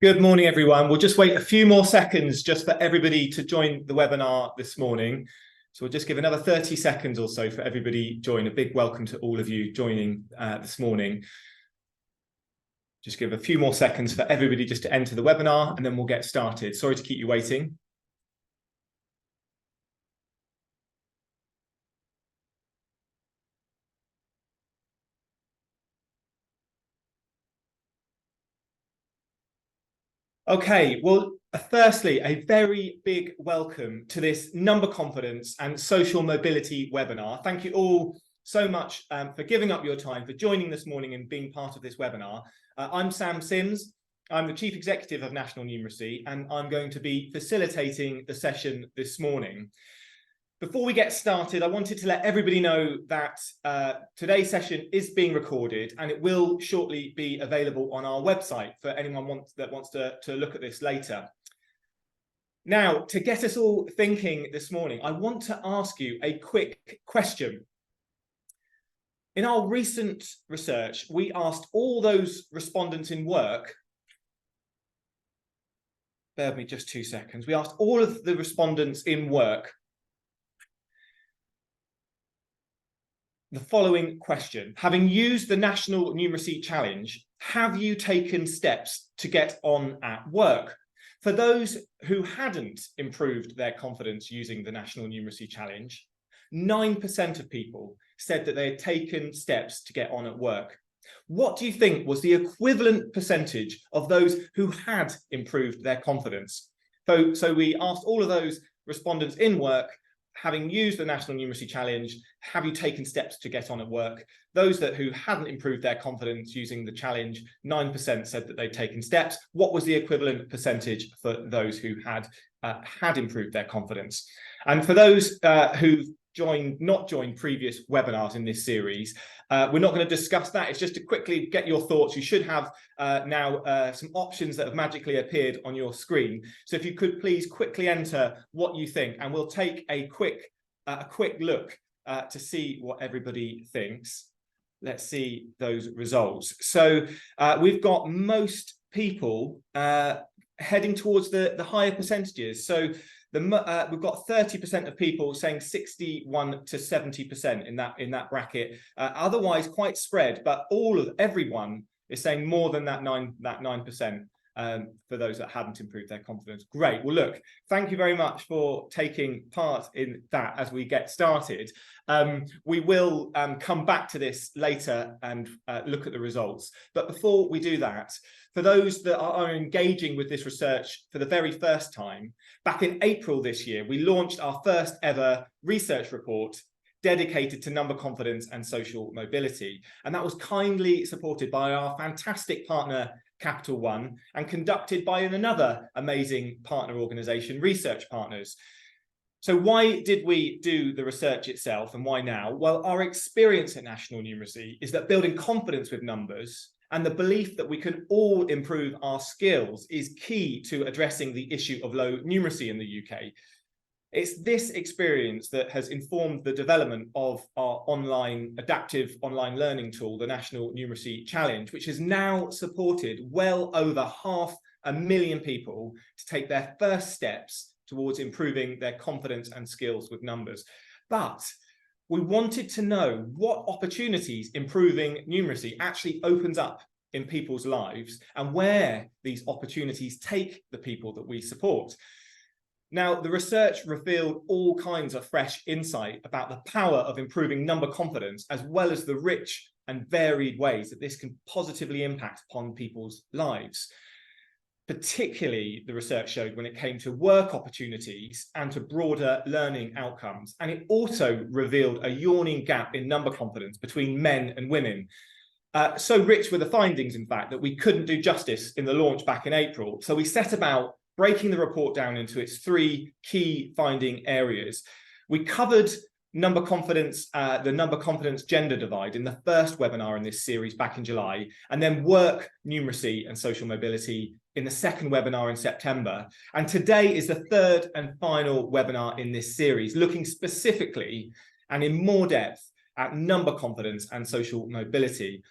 Good morning, everyone. We'll just wait a few more seconds just for everybody to join the webinar this morning. So we'll just give another 30 seconds or so for everybody to join. A big welcome to all of you joining this morning. Just give a few more seconds for everybody just to enter the webinar and then we'll get started. Sorry to keep you waiting. Okay, well, firstly, a very big welcome to this number confidence and social mobility webinar. Thank you all so much for giving up your time, for joining this morning and being part of this webinar. I'm Sam Sims. I'm the Chief Executive of National Numeracy, and I'm going to be facilitating the session this morning. Before we get started, I wanted to let everybody know that today's session is being recorded and it will shortly be available on our website for anyone that wants to look at this later. Now, to get us all thinking this morning, I want to ask you a quick question. In our recent research, we asked all those respondents in work, bear with me just 2 seconds, we asked all of the respondents in work the following question. Having used the National Numeracy Challenge, have you taken steps to get on at work? For those who hadn't improved their confidence using the National Numeracy Challenge, 9% of people said that they had taken steps to get on at work. What do you think was the equivalent percentage of those who had improved their confidence? So we asked all of those respondents in work, having used the National Numeracy Challenge, have you taken steps to get on at work? Those who hadn't improved their confidence using the challenge, 9% said that they'd taken steps. What was the equivalent percentage for those who had improved their confidence? And for those who've not joined previous webinars in this series, we're not going to discuss that. It's just to quickly get your thoughts. You should have now some options that have magically appeared on your screen. So if you could please quickly enter what you think, and we'll take a quick look to see what everybody thinks. Let's see those results. So we've got most people heading towards the higher percentages. So we've got 30% of people saying 61 to 70% in that bracket. Otherwise, quite spread, but everyone is saying more than that 9%. For those that haven't improved their confidence. Great. Well, look, thank you very much for taking part in that as we get started. We will come back to this later and look at the results. But before we do that, for those that are engaging with this research for the very first time, back in April this year, we launched our first ever research report dedicated to number confidence and social mobility. And that was kindly supported by our fantastic partner, Capital One, and conducted by another amazing partner organisation, Research Partners. So why did we do the research itself and why now? Well, our experience at National Numeracy is that building confidence with numbers and the belief that we can all improve our skills is key to addressing the issue of low numeracy in the UK. It's this experience that has informed the development of our adaptive online learning tool, the National Numeracy Challenge, which has now supported well over 500,000 people to take their first steps towards improving their confidence and skills with numbers. But we wanted to know what opportunities improving numeracy actually opens up in people's lives and where these opportunities take the people that we support. Now, the research revealed all kinds of fresh insight about the power of improving number confidence, as well as the rich and varied ways that this can positively impact upon people's lives. Particularly, the research showed when it came to work opportunities and to broader learning outcomes. And it also revealed a yawning gap in number confidence between men and women. So rich were the findings, in fact, that we couldn't do justice in the launch back in April. So we set about breaking the report down into its 3 key finding areas. We covered number confidence, the number confidence gender divide in the first webinar in this series back in July, and then work numeracy and social mobility in the second webinar in September. And today is the third and final webinar in this series, looking specifically and in more depth at number confidence and social mobility.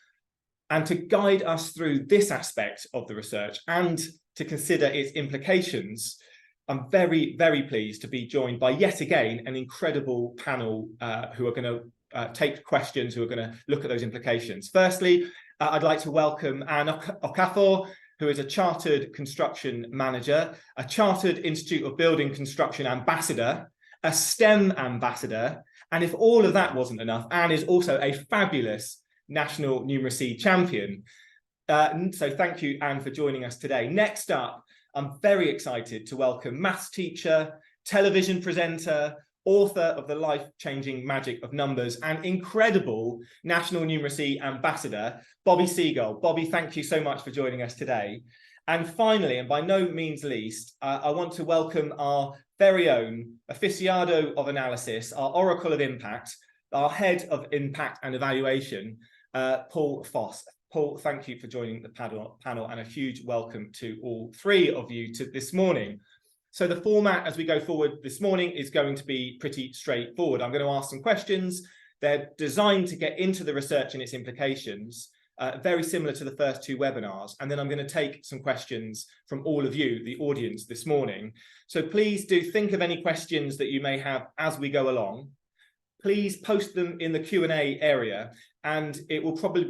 And to guide us through this aspect of the research and to consider its implications, I'm very, very pleased to be joined by yet again an incredible panel who are going to take questions, who are going to look at those implications. Firstly, I'd like to welcome Anne Okafor, who is a Chartered Construction Manager, a Chartered Institute of Building Construction Ambassador, a STEM Ambassador, and if all of that wasn't enough, Anne is also a fabulous National Numeracy Champion. So thank you, Anne, for joining us today. Next up, I'm very excited to welcome maths teacher, television presenter, author of The Life-Changing Magic of Numbers, and incredible National Numeracy Ambassador, Bobby Seagull. Bobby, thank you so much for joining us today. And finally, and by no means least, I want to welcome our very own aficionado of analysis, our Oracle of Impact, our Head of Impact and Evaluation, Paul Foss. Paul, thank you for joining the panel, and a huge welcome to all three of you this morning. So the format as we go forward this morning is going to be pretty straightforward. I'm going to ask some questions. They're designed to get into the research and its implications, very similar to the first two webinars. And then I'm going to take some questions from all of you, the audience, this morning. So please do think of any questions that you may have as we go along. Please post them in the Q&A area, and it will probably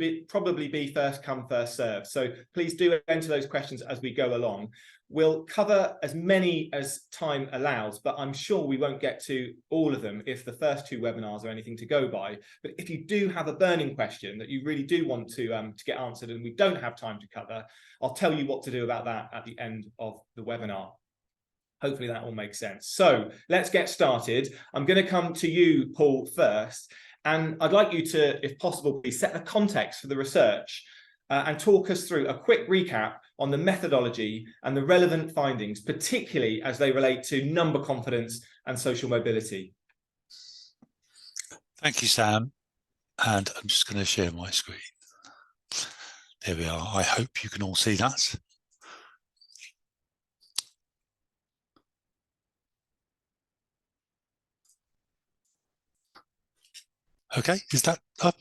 be first come, first serve. So please do enter those questions as we go along. We'll cover as many as time allows, but I'm sure we won't get to all of them if the first two webinars are anything to go by. But if you do have a burning question that you really do want to get answered and we don't have time to cover, I'll tell you what to do about that at the end of the webinar. Hopefully that all makes sense. So let's get started. I'm going to come to you, Paul, first. And I'd like you to, if possible, please set the context for the research and talk us through a quick recap on the methodology and the relevant findings, particularly as they relate to number confidence and social mobility. Thank you, Sam. And I'm just going to share my screen. There we are. I hope you can all see that. Okay, is that up?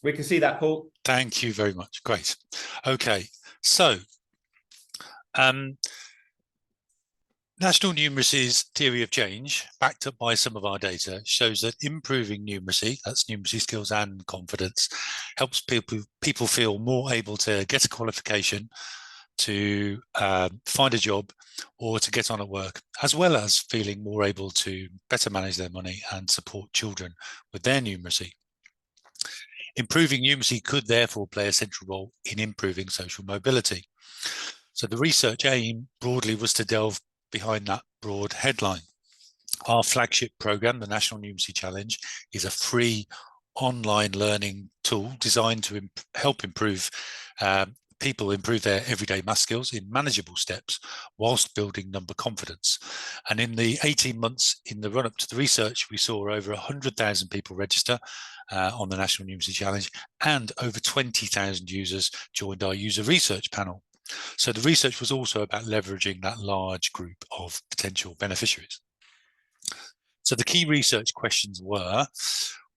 We can see that, Paul. Thank you very much. Great. Okay, so National Numeracy's theory of change, backed up by some of our data, shows that improving numeracy, that's numeracy skills and confidence, helps people feel more able to get a qualification, to find a job, or to get on at work, as well as feeling more able to better manage their money and support children with their numeracy. Improving numeracy could therefore play a central role in improving social mobility. So the research aim broadly was to delve behind that broad headline. Our flagship program, the National Numeracy Challenge, is a free online learning tool designed to help people improve their everyday math skills in manageable steps whilst building number confidence. And in the 18 months in the run-up to the research, we saw over 100,000 people register on the National Numeracy Challenge, and over 20,000 users joined our user research panel. So the research was also about leveraging that large group of potential beneficiaries. So the key research questions were,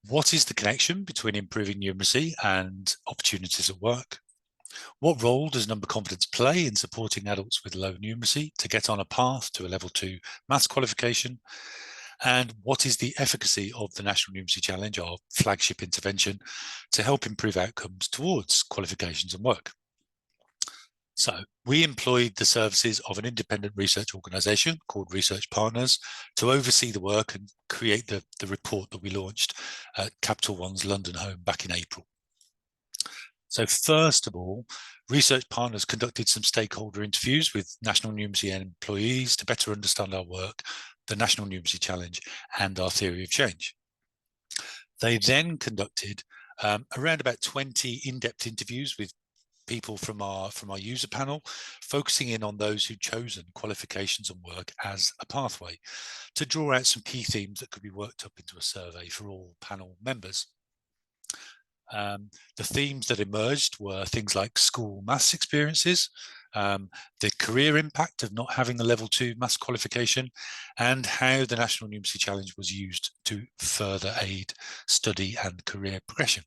what is the connection between improving numeracy and opportunities at work? What role does number confidence play in supporting adults with low numeracy to get on a path to a level 2 maths qualification? And what is the efficacy of the National Numeracy Challenge, our flagship intervention, to help improve outcomes towards qualifications and work? So we employed the services of an independent research organisation called Research Partners to oversee the work and create the report that we launched at Capital One's London home back in April. So first of all, Research Partners conducted some stakeholder interviews with National Numeracy employees to better understand our work, the National Numeracy Challenge, and our theory of change. They then conducted around about 20 in-depth interviews with people from our user panel, focusing in on those who'd chosen qualifications and work as a pathway, to draw out some key themes that could be worked up into a survey for all panel members. The themes that emerged were things like school maths experiences, the career impact of not having the level 2 maths qualification, and how the National Numeracy Challenge was used to further aid study and career progression.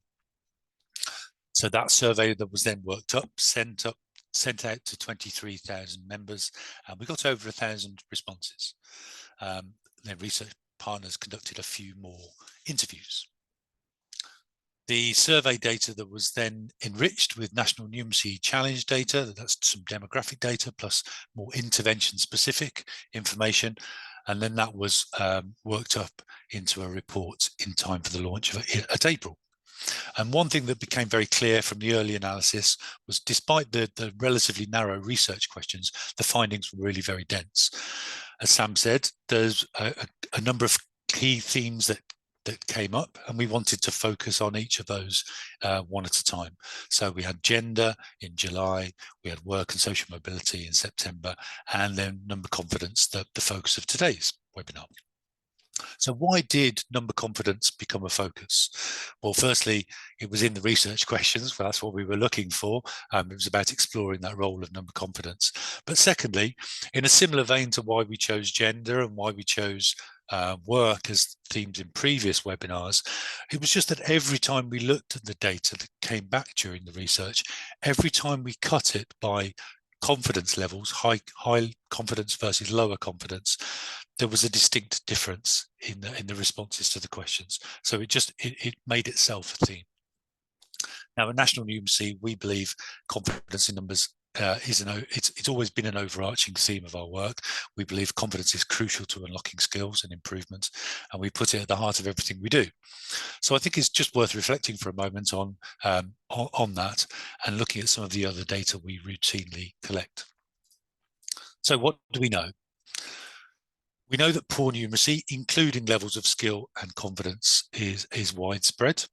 So that survey that was then worked up, sent out to 23,000 members, and we got over 1,000 responses. Then research partners conducted a few more interviews. The survey data that was then enriched with National Numeracy Challenge data, that's some demographic data plus more intervention specific information, and then that was worked up into a report in time for the launch of it at April. And one thing that became very clear from the early analysis was, despite the relatively narrow research questions, the findings were really very dense. As Sam said, there's a number of key themes that came up, and we wanted to focus on each of those one at a time. So we had gender in July, we had work and social mobility in September, and then number confidence, the focus of today's webinar. So why did number confidence become a focus? Well, firstly, it was in the research questions. Well, that's what we were looking for. It was about exploring that role of number confidence. But secondly, in a similar vein to why we chose gender and why we chose work as themes in previous webinars, it was just that every time we looked at the data that came back during the research, every time we cut it by confidence levels, high confidence versus lower confidence, there was a distinct difference in the responses to the questions. So it made itself a theme. Now, at National Numeracy, we believe confidence in numbers it's always been an overarching theme of our work. We believe confidence is crucial to unlocking skills and improvement, and we put it at the heart of everything we do. So I think it's just worth reflecting for a moment on that and looking at some of the other data we routinely collect. So what do we know? We know that poor numeracy, including levels of skill and confidence, is widespread.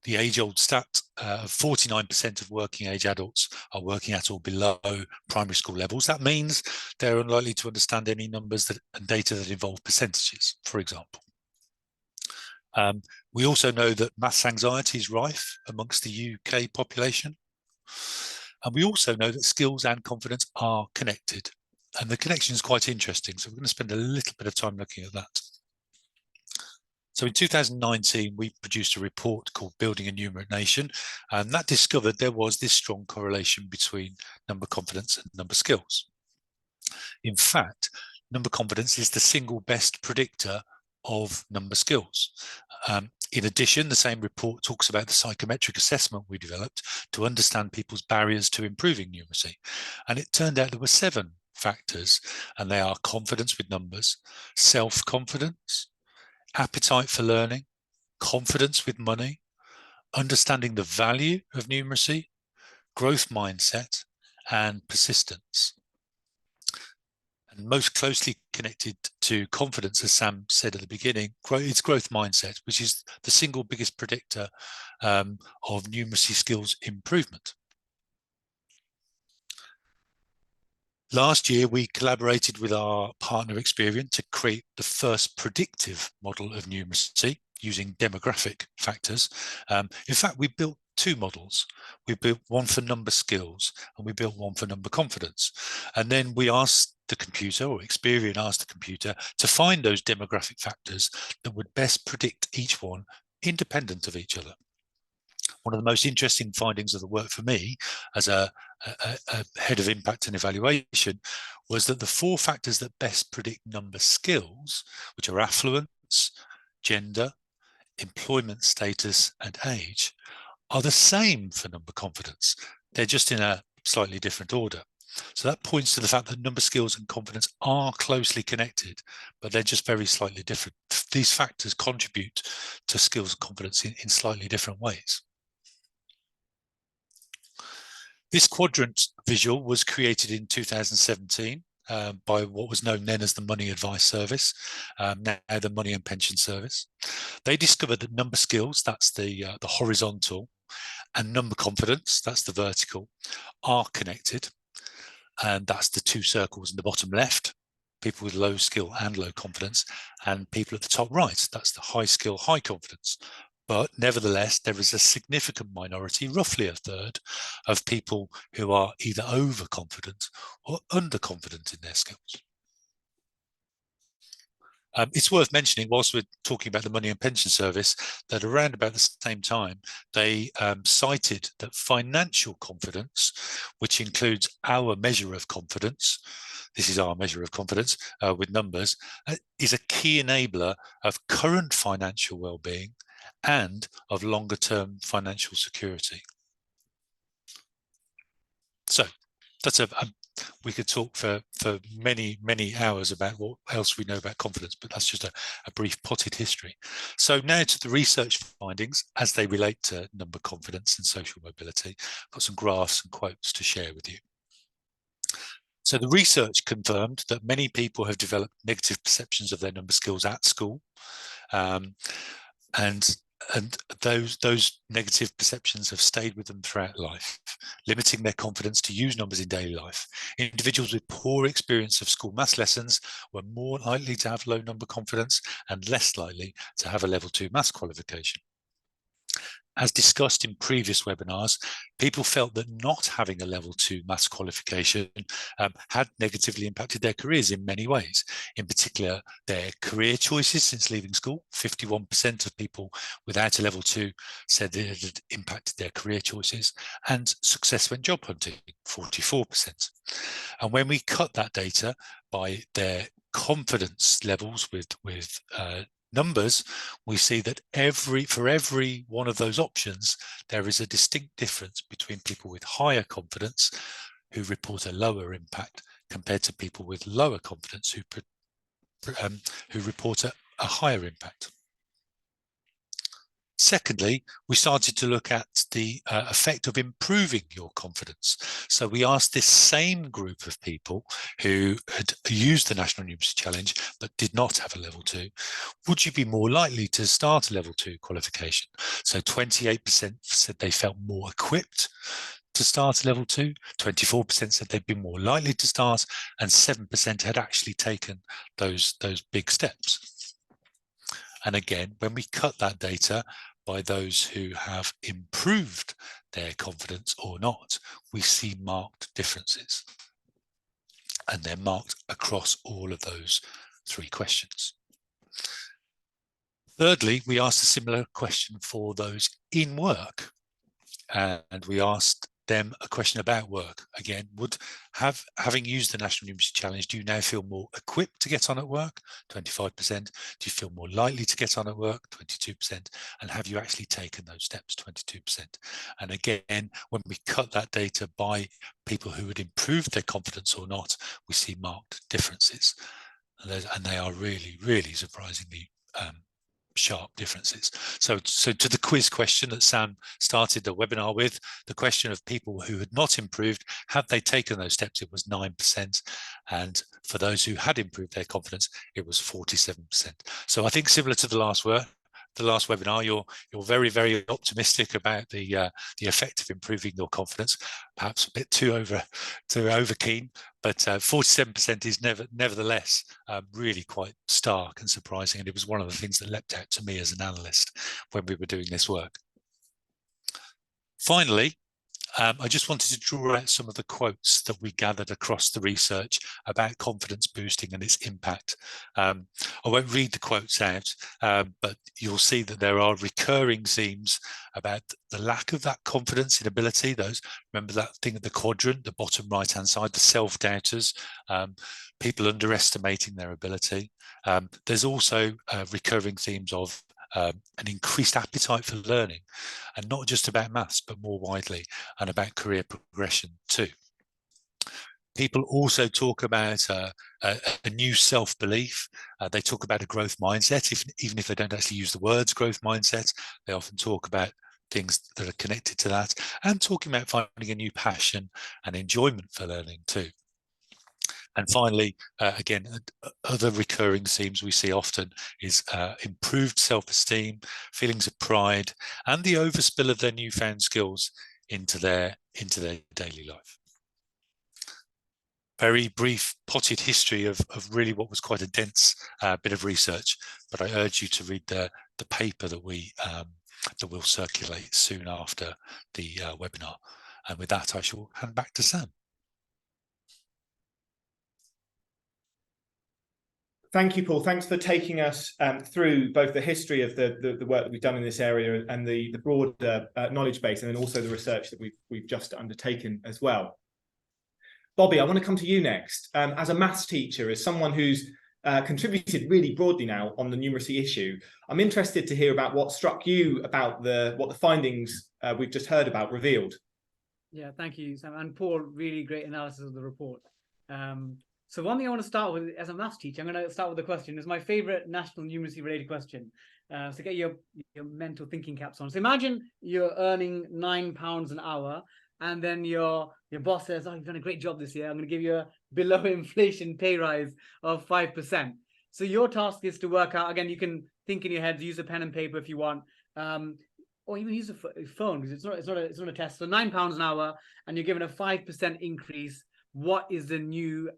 The age-old stat of 49% of working age adults are working at or below primary school levels. That means they're unlikely to understand any numbers and data that involve percentages, for example. We also know that maths anxiety is rife amongst the UK population. And we also know that skills and confidence are connected. And the connection is quite interesting. So we're going to spend a little bit of time looking at that. So in 2019, we produced a report called Building a Numerate Nation, and that discovered there was this strong correlation between number confidence and number skills. In fact, number confidence is the single best predictor of number skills. In addition, the same report talks about the psychometric assessment we developed to understand people's barriers to improving numeracy. And it turned out there were 7 factors, and they are confidence with numbers, self-confidence, appetite for learning, confidence with money, understanding the value of numeracy, growth mindset, and persistence. And most closely connected to confidence, as Sam said at the beginning, it's growth mindset, which is the single biggest predictor of numeracy skills improvement. Last year, we collaborated with our partner Experian to create the first predictive model of numeracy using demographic factors. In fact, we built 2 models. We built one for number skills and we built one for number confidence. And then we asked the computer, or Experian asked the computer, to find those demographic factors that would best predict each one independent of each other. One of the most interesting findings of the work for me as a head of impact and evaluation was that the 4 factors that best predict number skills, which are affluence, gender, employment status, and age, are the same for number confidence. They're just in a slightly different order. So that points to the fact that number skills and confidence are closely connected, but they're just very slightly different. These factors contribute to skills and confidence in slightly different ways. This quadrant visual was created in 2017 by what was known then as the Money Advice Service, now the Money and Pension Service. They discovered that number skills, that's the horizontal, and number confidence, that's the vertical, are connected. And that's the 2 circles in the bottom left, people with low skill and low confidence, and people at the top right, that's the high skill, high confidence. But nevertheless, there is a significant minority, roughly a third, of people who are either overconfident or underconfident in their skills. It's worth mentioning, whilst we're talking about the Money and Pension Service, that around about the same time, they cited that financial confidence, which includes our measure of confidence, this is our measure of confidence with numbers, is a key enabler of current financial well-being and of longer-term financial security. So that's we could talk for many hours about what else we know about confidence, but that's just a brief potted history. So now to the research findings as they relate to number confidence and social mobility. I've got some graphs and quotes to share with you. So the research confirmed that many people have developed negative perceptions of their number skills at school, and those negative perceptions have stayed with them throughout life, limiting their confidence to use numbers in daily life. Individuals with poor experience of school maths lessons were more likely to have low number confidence and less likely to have a level 2 maths qualification. As discussed in previous webinars, people felt that not having a level 2 maths qualification had negatively impacted their careers in many ways. In particular, their career choices since leaving school. 51% of people without a level 2 said that it had impacted their career choices, and success when job hunting, 44%. And when we cut that data by their confidence levels with numbers, we see that for every one of those options, there is a distinct difference between people with higher confidence who report a lower impact compared to people with lower confidence who report a higher impact. Secondly, we started to look at the effect of improving your confidence. So we asked this same group of people who had used the National Numeracy Challenge but did not have a level 2, would you be more likely to start a level 2 qualification? So 28% said they felt more equipped to start a level 2, 24% said they'd be more likely to start, and 7% had actually taken those big steps. And again, when we cut that data by those who have improved their confidence or not, we see marked differences. And they're marked across all of those 3 questions. Thirdly, we asked a similar question for those in work. And we asked them a question about work. Again, having used the National Numeracy Challenge, do you now feel more equipped to get on at work? 25%. Do you feel more likely to get on at work? 22%. And have you actually taken those steps? 22%. And again, when we cut that data by people who had improved their confidence or not, we see marked differences. And they are really, really surprisingly sharp differences. So to the quiz question that Sam started the webinar with, the question of people who had not improved, have they taken those steps? It was 9%. And for those who had improved their confidence, it was 47%. So I think similar to the last webinar, you're very, very optimistic about the effect of improving your confidence, perhaps a bit too over keen, but 47% is nevertheless really quite stark and surprising, and it was one of the things that leapt out to me as an analyst when we were doing this work. Finally, I just wanted to draw out some of the quotes that we gathered across the research about confidence boosting and its impact. I won't read the quotes out, but you'll see that there are recurring themes about the lack of that confidence in ability. Remember that thing at the quadrant, the bottom right-hand side, the self-doubters, people underestimating their ability. There's also recurring themes of an increased appetite for learning, and not just about maths, but more widely, and about career progression too. People also talk about a new self-belief. They talk about a growth mindset, even if they don't actually use the words growth mindset. They often talk about things that are connected to that, and talking about finding a new passion and enjoyment for learning too. And finally, again, other recurring themes we see often is improved self-esteem, feelings of pride, and the overspill of their newfound skills into their daily life. Very brief potted history of really what was quite a dense bit of research, but I urge you to read the paper that we'll circulate soon after the webinar. And with that, I shall hand back to Sam. Thank you, Paul. Thanks for taking us through both the history of the work that we've done in this area and the broader knowledge base, and then also the research that we've just undertaken as well. Bobby, I want to come to you next. As a maths teacher, as someone who's contributed really broadly now on the numeracy issue, I'm interested to hear about what struck you about what the findings we've just heard about revealed. Yeah, thank you, Sam. And Paul, really great analysis of the report. So one thing I want to start with, as a maths teacher, I'm going to start with the question. It's my favorite national numeracy related question. So get your mental thinking caps on. So imagine you're earning £9 an hour, and then your boss says, "Oh, you've done a great job this year. I'm going to give you a below inflation pay rise of 5%. So your task is to work out, again, you can think in your head, use a pen and paper if you want, or even use a phone, because it's not a test. So £9 an hour, and you're given a 5% increase. What is the new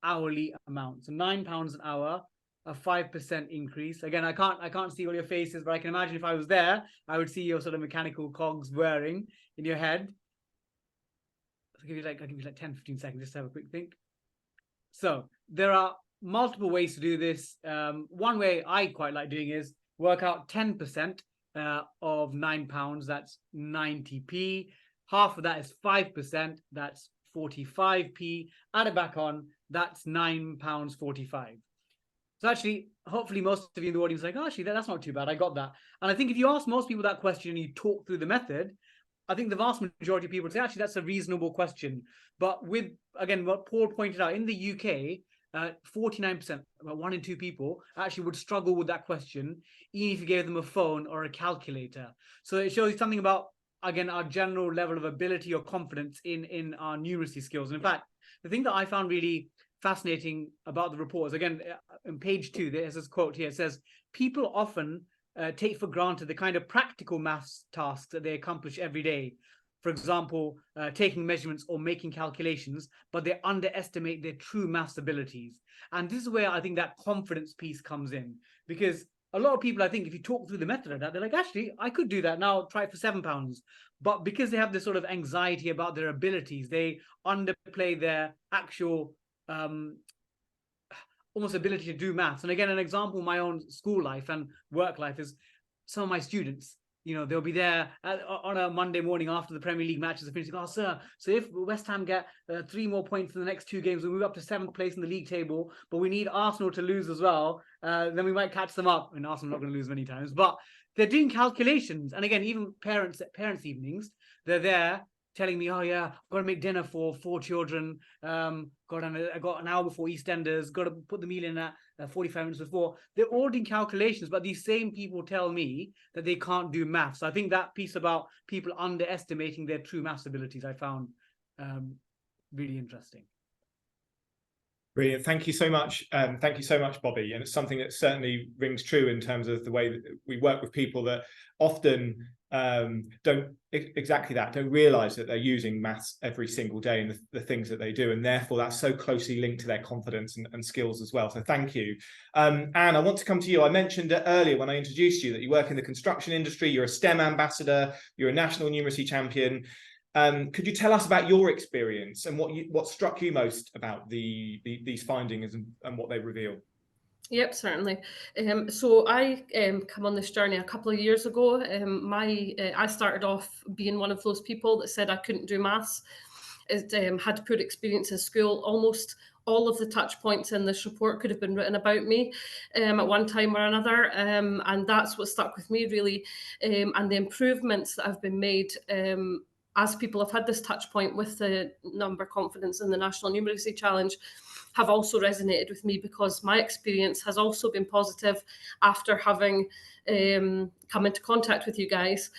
hourly amount? So £9 an hour, a 5% increase. Again, I can't see all your faces, but I can imagine if I was there, I would see your sort of mechanical cogs whirring in your head. I'll give you like 10, 15 seconds just to have a quick think. So there are multiple ways to do this. One way I quite like doing is work out 10% of £9, that's 90p. Half of that is 5%, that's 45p. Add it back on, that's £9.45. So actually, hopefully most of you in the audience are like, oh, actually, that's not too bad. I got that. And I think if you ask most people that question and you talk through the method, I think the vast majority of people would say, actually, that's a reasonable question. But with, again, what Paul pointed out, in the UK, 49%, about 1 in 2 people, actually would struggle with that question, even if you gave them a phone or a calculator. So it shows you something about, again, our general level of ability or confidence in our numeracy skills. And in fact, the thing that I found really fascinating about the report is, again, on page 2, there's this quote here. It says, people often take for granted the kind of practical maths tasks that they accomplish every day. For example, taking measurements or making calculations, but they underestimate their true maths abilities. And this is where I think that confidence piece comes in, because a lot of people, I think, if you talk through the method of that, they're like, actually, I could do that. Now try it for £7. But because they have this sort of anxiety about their abilities, they underplay their actual almost ability to do maths. And again, an example, my own school life and work life is some of my students, you know, they'll be there on a Monday morning after the Premier League matches are finished. Oh, sir, so if West Ham get 3 more points in the next 2 games, we move up to 7th place in the league table, but we need Arsenal to lose as well, then we might catch them up. And Arsenal are not going to lose many times, but they're doing calculations. And again, even parents evenings, they're there telling me, oh yeah, I've got to make dinner for 4 children. I got an hour before EastEnders. Got to put the meal in at 45 minutes before. They're all doing calculations, but these same people tell me that they can't do maths. So I think that piece about people underestimating their true maths abilities, I found really interesting. Brilliant. Thank you so much. Thank you so much, Bobby. And it's something that certainly rings true in terms of the way that we work with people that often don't realise that they're using maths every single day in the things that they do, and therefore that's so closely linked to their confidence and skills as well. So thank you. Anne, I want to come to you. I mentioned earlier when I introduced you that you work in the construction industry, you're a STEM ambassador, you're a national numeracy champion. Could you tell us about your experience and what struck you most about these findings and what they reveal? Yep, certainly. So I come on this journey a couple of years ago. I started off being one of those people that said I couldn't do maths. It had poor experience in school. Almost all of the touch points in this report could have been written about me at one time or another. And that's what stuck with me, really. And the improvements that have been made as people have had this touch point with the number confidence in the National Numeracy Challenge have also resonated with me, because my experience has also been positive after having come into contact with you guys.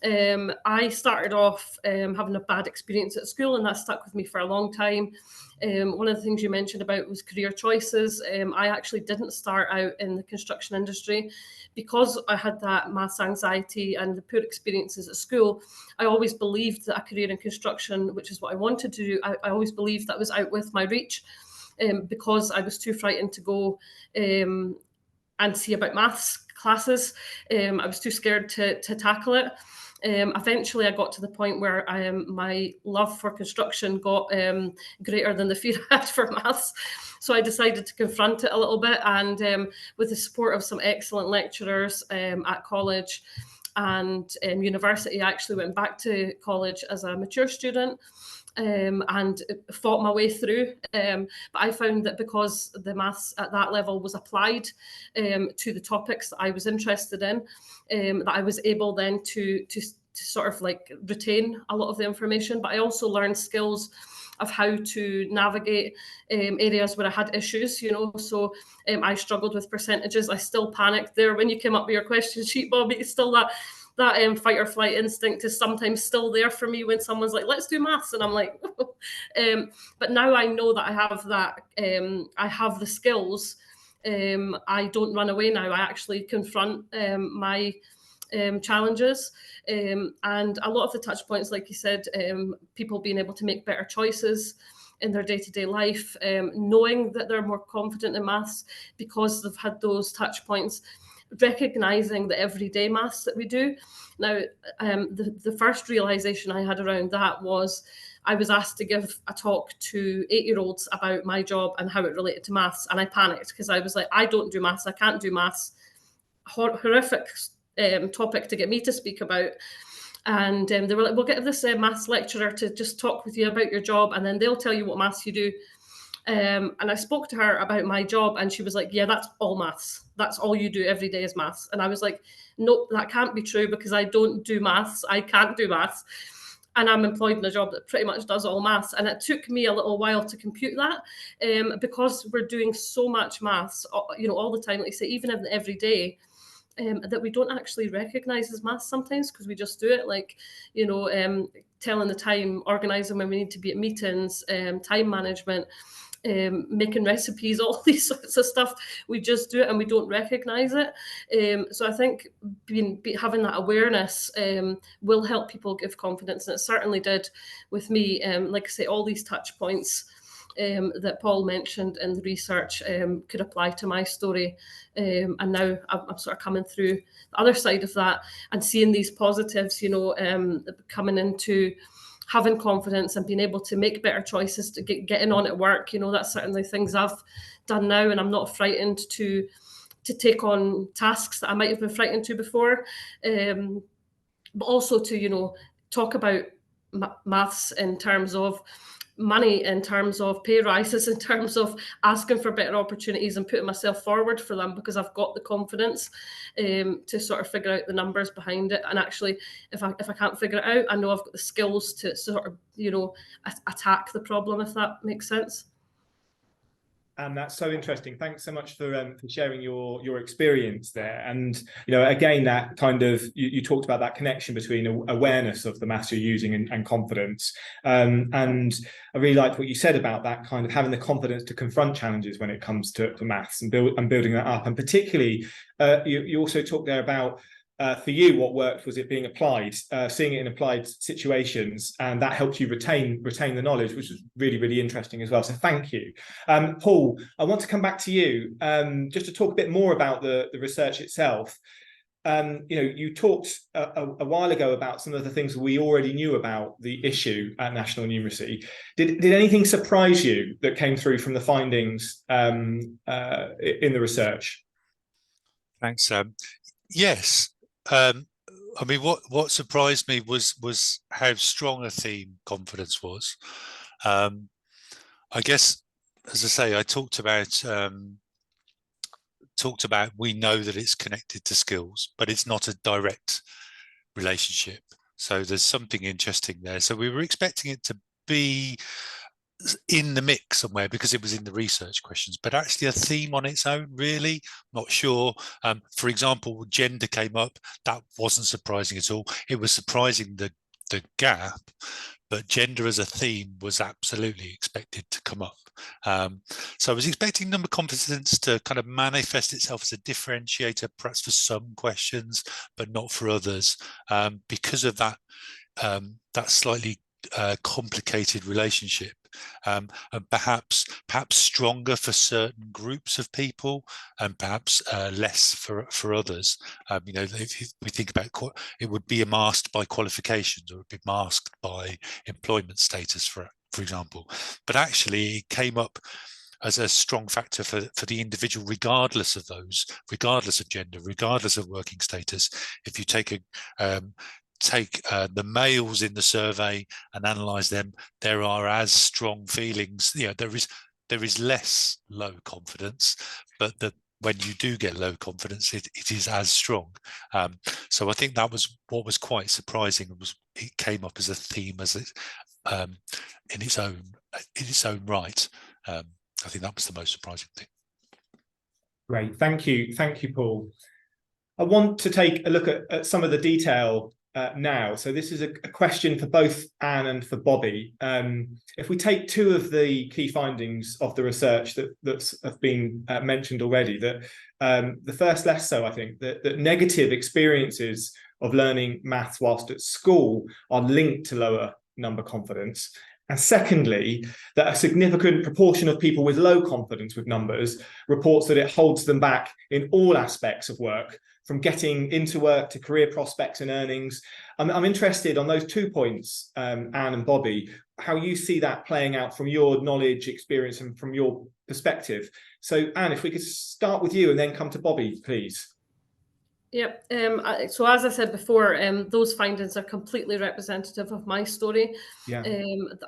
I started off having a bad experience at school, and that stuck with me for a long time. One of the things you mentioned about was career choices. I actually didn't start out in the construction industry because I had that maths anxiety and the poor experiences at school. I always believed that a career in construction, which is what I wanted to do, I always believed that was out with my reach, because I was too frightened to go and see about maths classes. I was too scared to tackle it. Eventually, I got to the point where my love for construction got greater than the fear I had for maths. So I decided to confront it a little bit, and with the support of some excellent lecturers at college and university, I actually went back to college as a mature student. And fought my way through. But I found that because the maths at that level was applied to the topics that I was interested in, that I was able then to sort of like retain a lot of the information. But I also learned skills of how to navigate areas where I had issues, you know. So I struggled with percentages. I still panicked there when you came up with your question sheet, Bobby. It's still that fight or flight instinct is sometimes still there for me when someone's like, let's do maths, and I'm like, but now I know that I have that, I have the skills. I don't run away now. I actually confront my challenges, and a lot of the touch points, like you said, people being able to make better choices in their day-to-day life, knowing that they're more confident in maths because they've had those touch points, recognizing the everyday maths that we do. Now, the first realization I had around that was I was asked to give a talk to 8-year-olds about my job and how it related to maths, and I panicked because I was like, I don't do maths, I can't do maths. Horrific topic to get me to speak about. And they were like, we'll get this maths lecturer to just talk with you about your job, and then they'll tell you what maths you do. And I spoke to her about my job, and she was like, yeah, that's all maths. That's all you do every day is maths. And I was like, no, that can't be true, because I don't do maths. I can't do maths. And I'm employed in a job that pretty much does all maths. And it took me a little while to compute that, because we're doing so much maths, you know, all the time, like you say, even in the everyday, that we don't actually recognize as maths sometimes, because we just do it, like, you know, telling the time, organizing when we need to be at meetings, time management, making recipes, all these sorts of stuff. We just do it and we don't recognize it. So I think having that awareness will help people give confidence, and it certainly did with me. Like I say, all these touch points that Paul mentioned in the research could apply to my story. And now I'm sort of coming through the other side of that and seeing these positives, you know, coming into having confidence and being able to make better choices, to getting on at work. You know, that's certainly things I've done now, and I'm not frightened to take on tasks that I might have been frightened to before. But also to, you know, talk about maths in terms of money, in terms of pay rises, in terms of asking for better opportunities and putting myself forward for them, because I've got the confidence to sort of figure out the numbers behind it. And actually, if I can't figure it out, I know I've got the skills to sort of, you know, attack the problem, if that makes sense. And that's so interesting. Thanks so much for sharing your experience there. And, you know, again, that kind of, you talked about that connection between awareness of the maths you're using and confidence. And I really liked what you said about that, kind of having the confidence to confront challenges when it comes to maths and building that up. And particularly, you also talked there about, for you, what worked was it being applied, seeing it in applied situations, and that helped you retain the knowledge, which was really, really interesting as well. So thank you. Paul, I want to come back to you just to talk a bit more about the research itself. You know, you talked a while ago about some of the things we already knew about the issue at National Numeracy. Did anything surprise you that came through from the findings in the research? Thanks, Sam. Yes. I mean, what surprised me was how strong a theme confidence was. I guess, as I say, I talked about we know that it's connected to skills, but it's not a direct relationship. So there's something interesting there. So we were expecting it to be in the mix somewhere because it was in the research questions, but actually a theme on its own, really not sure. For example, gender came up. That wasn't surprising at all. It was surprising the gap, but gender as a theme was absolutely expected to come up. So I was expecting number confidence to kind of manifest itself as a differentiator, perhaps for some questions, but not for others, because of that that slightly complicated relationship, and perhaps stronger for certain groups of people, and perhaps less for others. You know, if we think about it, would be masked by qualifications, or it would be masked by employment status, for example. But actually, it came up as a strong factor for the individual, regardless of gender, regardless of working status. If you take the males in the survey and analyze them, there are as strong feelings. You know, there is less low confidence, but when you do get low confidence, it is as strong. So I think that was what was quite surprising. It came up as a theme, in its own right. I think that was the most surprising thing. Great, thank you, Paul. I want to take a look at some of the detail now. So this is a question for both Anne and for Bobby. If we take two of the key findings of the research that have been mentioned already, that the first less so, I think, that negative experiences of learning maths whilst at school are linked to lower number confidence. And secondly, that a significant proportion of people with low confidence with numbers reports that it holds them back in all aspects of work, from getting into work to career prospects and earnings. I'm interested on those 2 points, Anne and Bobby, how you see that playing out from your knowledge, experience, and from your perspective. So Anne, if we could start with you and then come to Bobby, please. Yep. So as I said before, those findings are completely representative of my story. Yeah.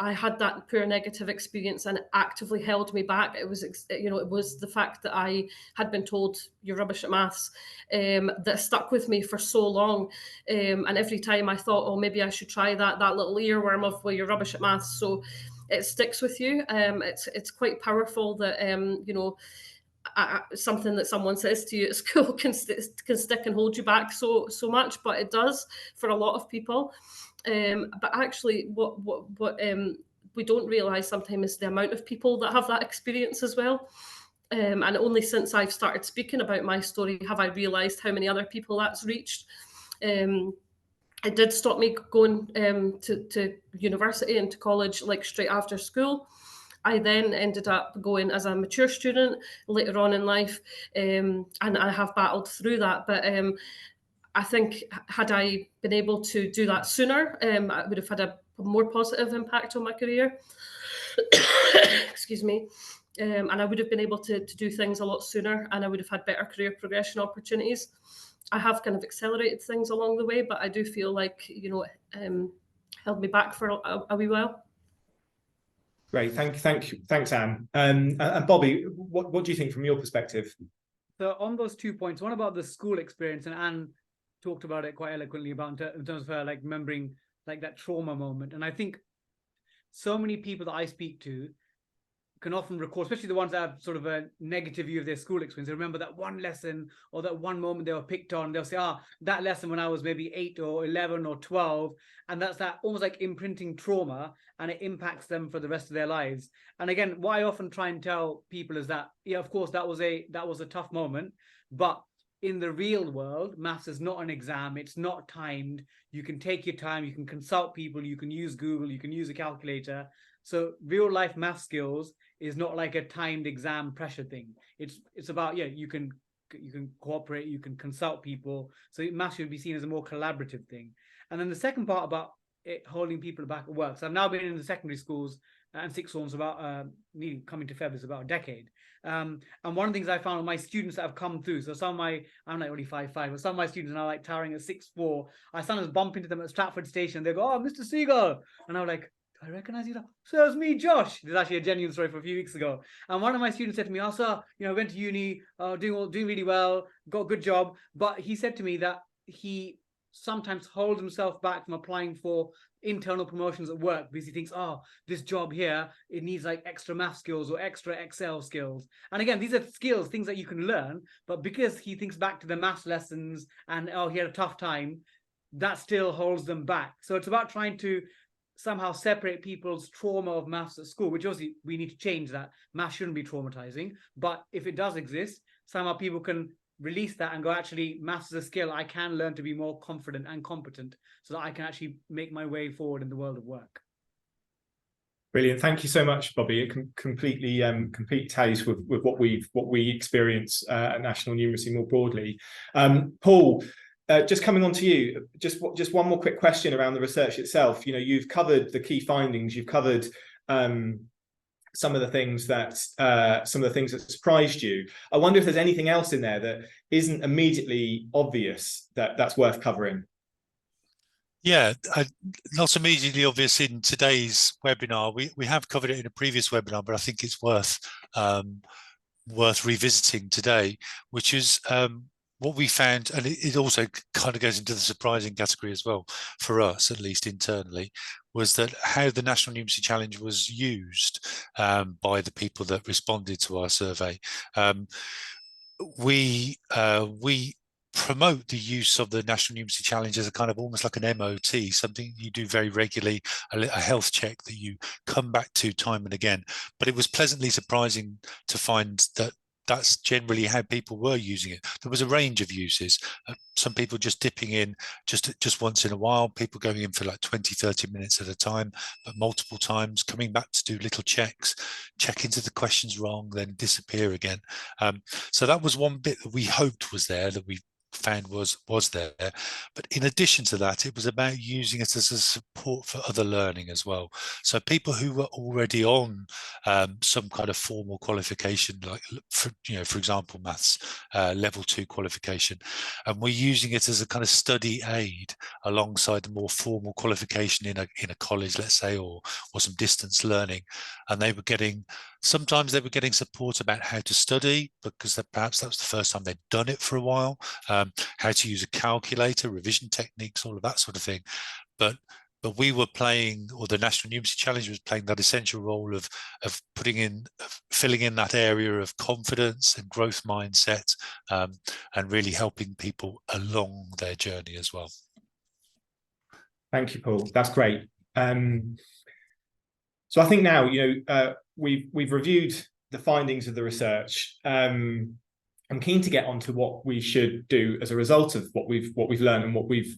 I had that poor negative experience, and it actively held me back. It was, it was the fact that I had been told you're rubbish at maths, that stuck with me for so long. And every time I thought, oh, maybe I should try that little earworm of, well, you're rubbish at maths. So it sticks with you. It's quite powerful that something that someone says to you at school can stick and hold you back so much, but it does for a lot of people. But actually, what we don't realise sometimes is the amount of people that have that experience as well. And only since I've started speaking about my story have I realised how many other people that's reached. It did stop me going to university and to college like straight after school. I then ended up going as a mature student later on in life, and I have battled through that. But I think had I been able to do that sooner, I would have had a more positive impact on my career. Excuse me. And I would have been able to do things a lot sooner, and I would have had better career progression opportunities. I have kind of accelerated things along the way, but I do feel like, held me back for a wee while. Great, thank you, thanks, Anne. And Bobby, what do you think from your perspective? So on those 2 points, one about the school experience, and Anne talked about it quite eloquently about in terms of her like remembering like that trauma moment. And I think so many people that I speak to can often recall, especially the ones that have sort of a negative view of their school experience. They remember that one lesson or that one moment they were picked on. They'll say, that lesson when I was maybe 8 or 11 or 12. And that's that almost like imprinting trauma, and it impacts them for the rest of their lives. And again, what I often try and tell people is that, yeah, of course, that was a tough moment, but in the real world, maths is not an exam. It's not timed. You can take your time. You can consult people. You can use Google. You can use a calculator. So real life math skills is not like a timed exam pressure thing. It's about, you can cooperate, you can consult people. So math should be seen as a more collaborative thing. And then the second part about it holding people back at work. So I've now been in the secondary schools and sixth forms about coming to Feb is about a decade. And one of the things I found with my students that have come through, so some of my, I'm like only 5'5", but some of my students are now like towering at 6'4". I sometimes bump into them at Stratford Station. They go, "Oh, Mr. Seagull," and I'm like, I recognize you now. So it was me, Josh. There's actually a genuine story from a few weeks ago. And one of my students said to me, sir, went to uni, doing really well, got a good job. But he said to me that he sometimes holds himself back from applying for internal promotions at work because he thinks, this job here, it needs like extra math skills or extra Excel skills. And again, these are skills, things that you can learn. But because he thinks back to the math lessons and, he had a tough time, that still holds them back. So it's about trying to somehow separate people's trauma of maths at school, which obviously we need to change that. Maths shouldn't be traumatizing, but if it does exist, somehow people can release that and go, actually, maths is a skill I can learn to be more confident and competent so that I can actually make my way forward in the world of work. Brilliant. Thank you so much, Bobby. It completely tallies with what we experience at National Numeracy more broadly. Paul, just coming on to you, just one more quick question around the research itself. You know, you've covered the key findings. You've covered some of the things that surprised you. I wonder if there's anything else in there that isn't immediately obvious that's worth covering. Yeah, not immediately obvious in today's webinar. We have covered it in a previous webinar, but I think it's worth revisiting today, which is what we found, and it also kind of goes into the surprising category as well, for us at least internally, was that how the National Numeracy Challenge was used by the people that responded to our survey. We promote the use of the National Numeracy Challenge as a kind of almost like an MOT, something you do very regularly, a health check that you come back to time and again. But it was pleasantly surprising to find that that's generally how people were using it. There was a range of uses. Some people just dipping in just once in a while, people going in for like 20, 30 minutes at a time, but multiple times, coming back to do little checks, check into the questions wrong, then disappear again. So that was one bit that we hoped was there, that we found was there. But in addition to that, it was about using it as a support for other learning as well. So people who were already on some kind of formal qualification, like for example maths level 2 qualification, and we're using it as a kind of study aid alongside the more formal qualification in a college, let's say, or some distance learning. And sometimes they were getting support about how to study, because perhaps that was the first time they'd done it for a while, how to use a calculator, revision techniques, all of that sort of thing. But we were playing, or the National Numeracy Challenge was playing that essential role of filling in that area of confidence and growth mindset, and really helping people along their journey as well. Thank you, Paul. That's great. So I think now, we've reviewed the findings of the research. I'm keen to get on to what we should do as a result of what we've learned and what we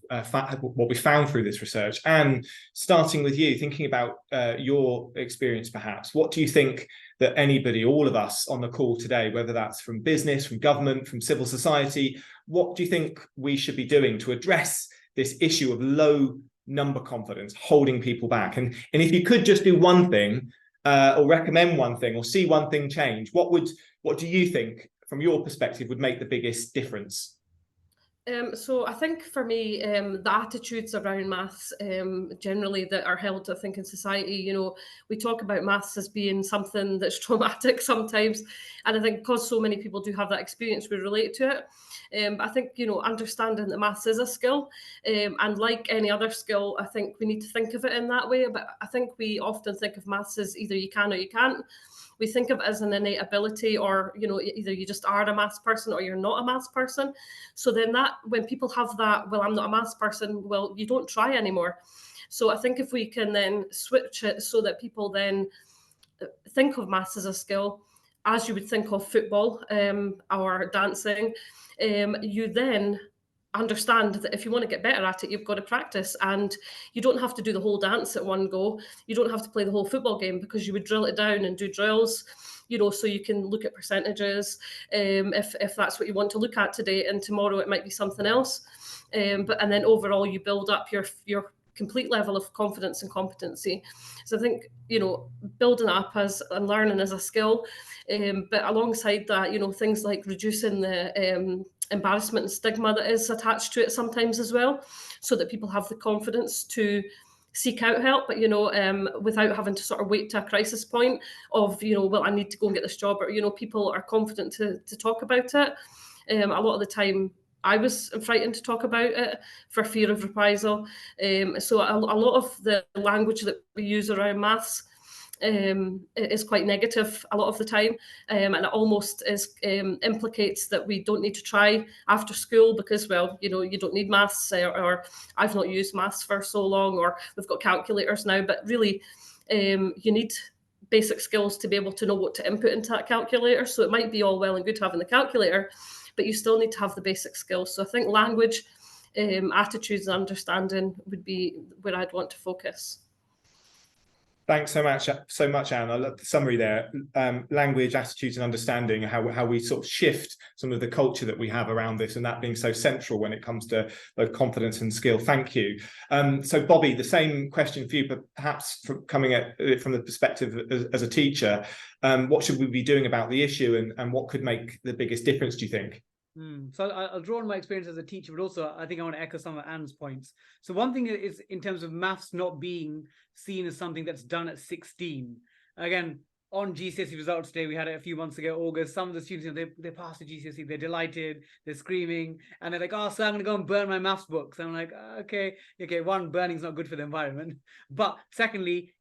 found through this research. And starting with you, thinking about your experience, perhaps, what do you think that anybody, all of us on the call today, whether that's from business, from government, from civil society, what do you think we should be doing to address this issue of low number confidence holding people back? And if you could just do one thing, or recommend one thing, or see one thing change, what do you think, from your perspective, would make the biggest difference? So I think for me, the attitudes around maths generally that are held, I think, in society, we talk about maths as being something that's traumatic sometimes. And I think because so many people do have that experience, we relate to it. But I think, understanding that maths is a skill, and like any other skill, I think we need to think of it in that way. But I think we often think of maths as either you can or you can't. We think of it as an innate ability, or either you just are a maths person or you're not a maths person. So then when people have that, well, I'm not a maths person, well, you don't try anymore. So I think if we can then switch it so that people then think of maths as a skill, as you would think of football or dancing, you then understand that if you want to get better at it, you've got to practice, and you don't have to do the whole dance at one go. You don't have to play the whole football game, because you would drill it down and do drills, so you can look at percentages, if that's what you want to look at today, and tomorrow it might be something else. And then overall you build up your complete level of confidence and competency. So I think, building up and learning as a skill, but alongside that, things like reducing the embarrassment and stigma that is attached to it sometimes as well, so that people have the confidence to seek out help, but without having to sort of wait to a crisis point of well, I need to go and get this job, or people are confident to talk about it. A lot of the time I was frightened to talk about it for fear of reprisal. So a lot of the language that we use around maths is quite negative a lot of the time, and it almost implicates that we don't need to try after school because, well, you don't need maths, or I've not used maths for so long, or we've got calculators now. But really, you need basic skills to be able to know what to input into that calculator. So it might be all well and good having the calculator, but you still need to have the basic skills. So I think language, attitudes and understanding would be where I'd want to focus. Thanks so much, Anne. I love the summary there. Language, attitudes, and understanding, how we sort of shift some of the culture that we have around this, and that being so central when it comes to both confidence and skill. Thank you. So, Bobby, the same question for you, but perhaps coming at it from the perspective as a teacher. What should we be doing about the issue, and what could make the biggest difference, do you think? So I'll draw on my experience as a teacher, but also I think I want to echo some of Anne's points. So one thing is in terms of maths not being seen as something that's done at 16. Again, on GCSE results day, we had it a few months ago, August. Some of the students, you know, they passed the GCSE, they're delighted, they're screaming, and they're like, "Oh, so I'm going to go and burn my maths books." I'm like, okay. One, burning's not good for the environment, but secondly,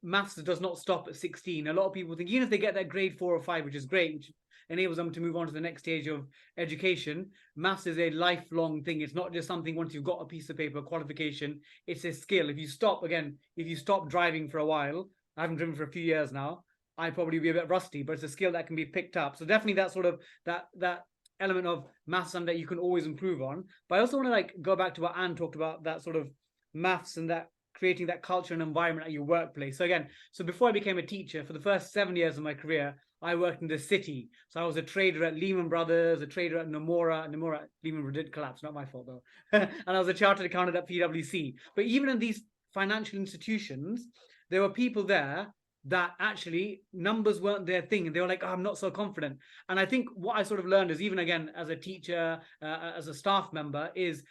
maths does not stop at 16. A lot of people think even if they get that grade 4 or 5, which is great, which enables them to move on to the next stage of education, maths is a lifelong thing. It's not just something once you've got a piece of paper, qualification, it's a skill. If you stop driving for a while, I haven't driven for a few years now, I'd probably be a bit rusty, but it's a skill that can be picked up. So definitely that sort of that element of maths and that you can always improve on. But I also want to like go back to what Anne talked about, that sort of maths and that creating that culture and environment at your workplace. So again, before I became a teacher, for the first 7 years of my career, I worked in the city. So I was a trader at Lehman Brothers, a trader at Nomura. Lehman did collapse, not my fault though. And I was a chartered accountant at PwC. But even in these financial institutions, there were people there that actually numbers weren't their thing. And they were like, "Oh, I'm not so confident." And I think what I sort of learned is, even again, as a teacher, as a staff member, is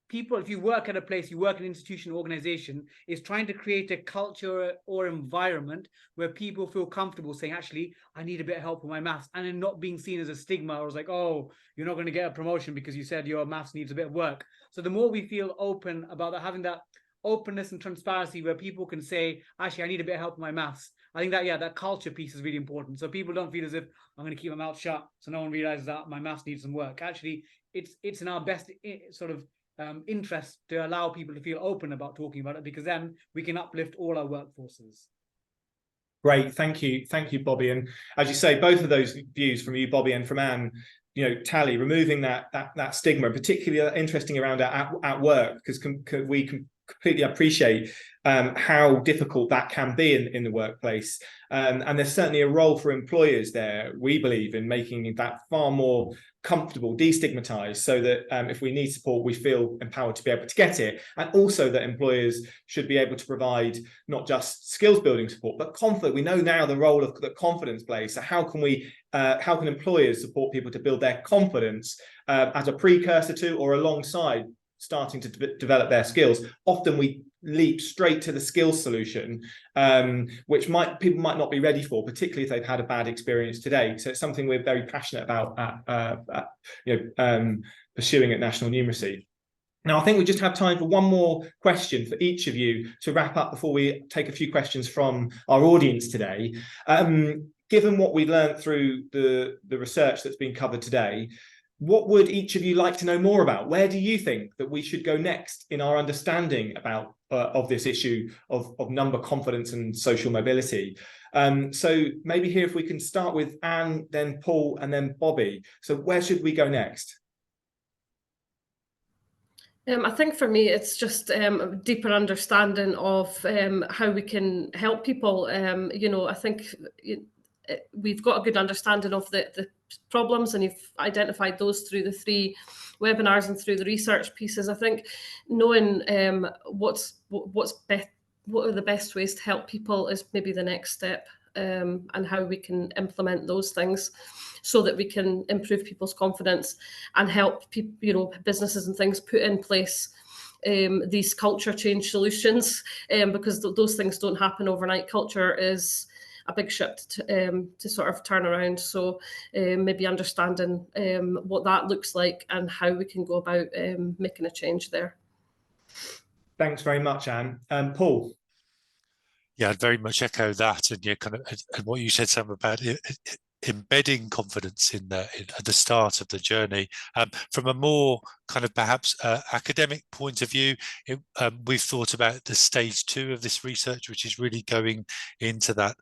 people, if you work at a place, you work in an institution, organization, is trying to create a culture or environment where people feel comfortable saying, actually, I need a bit of help with my maths, and then not being seen as a stigma or as like, "Oh, you're not going to get a promotion because you said your maths needs a bit of work." So the more we feel open about that, having that openness and transparency where people can say, actually, I need a bit of help with my maths. I think that, that culture piece is really important. So people don't feel as if I'm going to keep my mouth shut so no one realizes that my maths needs some work. Actually, it's in our best sort of interest to allow people to feel open about talking about it, because then we can uplift all our workforces. Great, thank you, Bobby. And as you say, both of those views from you, Bobby, and from Anne, tally, removing that stigma, particularly interesting around at work, because we can completely appreciate how difficult that can be in the workplace. And there's certainly a role for employers there, we believe, in making that far more comfortable, destigmatized, so that if we need support, we feel empowered to be able to get it. And also that employers should be able to provide not just skills building support, but confidence. We know now the role of that confidence plays. So how can employers support people to build their confidence as a precursor to or alongside starting to develop their skills? Often we leap straight to the skills solution, which people might not be ready for, particularly if they've had a bad experience today. So it's something we're very passionate about pursuing at National Numeracy. Now, I think we just have time for one more question for each of you to wrap up before we take a few questions from our audience today. Given what we've learned through the research that's been covered today, what would each of you like to know more about? Where do you think that we should go next in our understanding of this issue of number confidence and social mobility? So maybe here, if we can start with Anne, then Paul, and then Bobby. So where should we go next? I think for me, it's just a deeper understanding of how we can help people. I think we've got a good understanding of the problems, and you've identified those through the 3 webinars and through the research pieces. I think knowing what are the best ways to help people is maybe the next step, and how we can implement those things so that we can improve people's confidence and help people, businesses and things put in place these culture change solutions, because those things don't happen overnight. Culture is a big ship to sort of turn around. So maybe understanding what that looks like and how we can go about making a change there. Thanks very much, Anne. Paul. Yeah, I'd very much echo that, and kind of what you said, Sam, about embedding confidence at the start of the journey. From a more kind of perhaps academic point of view, we've thought about the stage 2 of this research, which is really going into that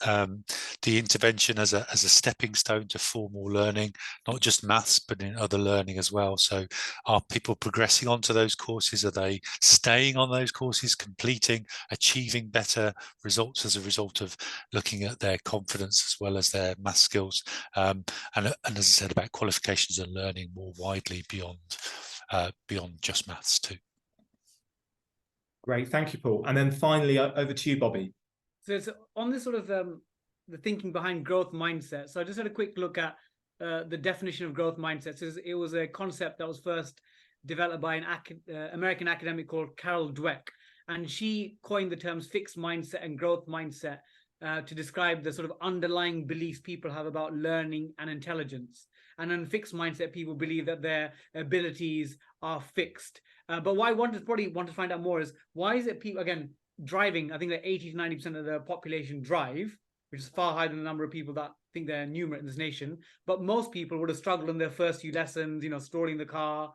the intervention as a stepping stone to formal learning, not just maths, but in other learning as well. So are people progressing onto those courses? Are they staying on those courses, completing, achieving better results as a result of looking at their confidence as well as their math skills? And as I said, about qualifications and learning more widely beyond just maths too. Great, thank you, Paul. And then finally, over to you, Bobby. So it's on this sort of the thinking behind growth mindset. So I just had a quick look at the definition of growth mindset. So it was a concept that was first developed by an American academic called Carol Dweck, and she coined the terms fixed mindset and growth mindset to describe the sort of underlying beliefs people have about learning and intelligence. And in fixed mindset, people believe that their abilities are fixed. But what I probably want to find out more is, why is it people, again, driving, I think that 80 to 90% of the population drive, which is far higher than the number of people that think they're numerate in this nation. But most people would have struggled in their first few lessons, stalling the car,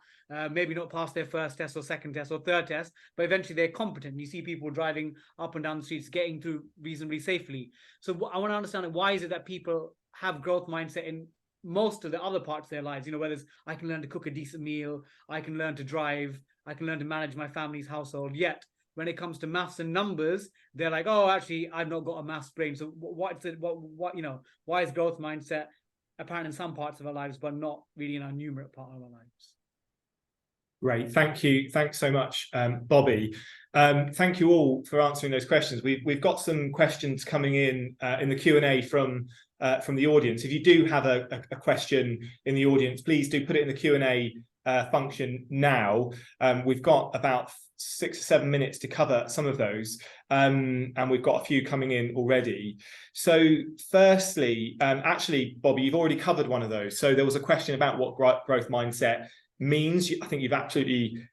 maybe not pass their first test or second test or third test, but eventually they're competent. You see people driving up and down the streets, getting through reasonably safely. So I want to understand, why is it that people have growth mindset in most of the other parts of their lives? Whether it's, I can learn to cook a decent meal, I can learn to drive, I can learn to manage my family's household. Yet when it comes to maths and numbers, they're like, oh, actually, I've not got a maths brain. So why is growth mindset apparent in some parts of our lives, but not really in our numerate part of our lives? Great, thank you. Thanks so much, Bobby. Thank you all for answering those questions. We've got some questions coming in the Q&A from the audience. If you do have a question in the audience, please do put it in the Q&A function now. We've got about 6 or 7 minutes to cover some of those, and we've got a few coming in already. So firstly, actually, Bobby, you've already covered one of those. So there was a question about what growth mindset means. I think you've absolutely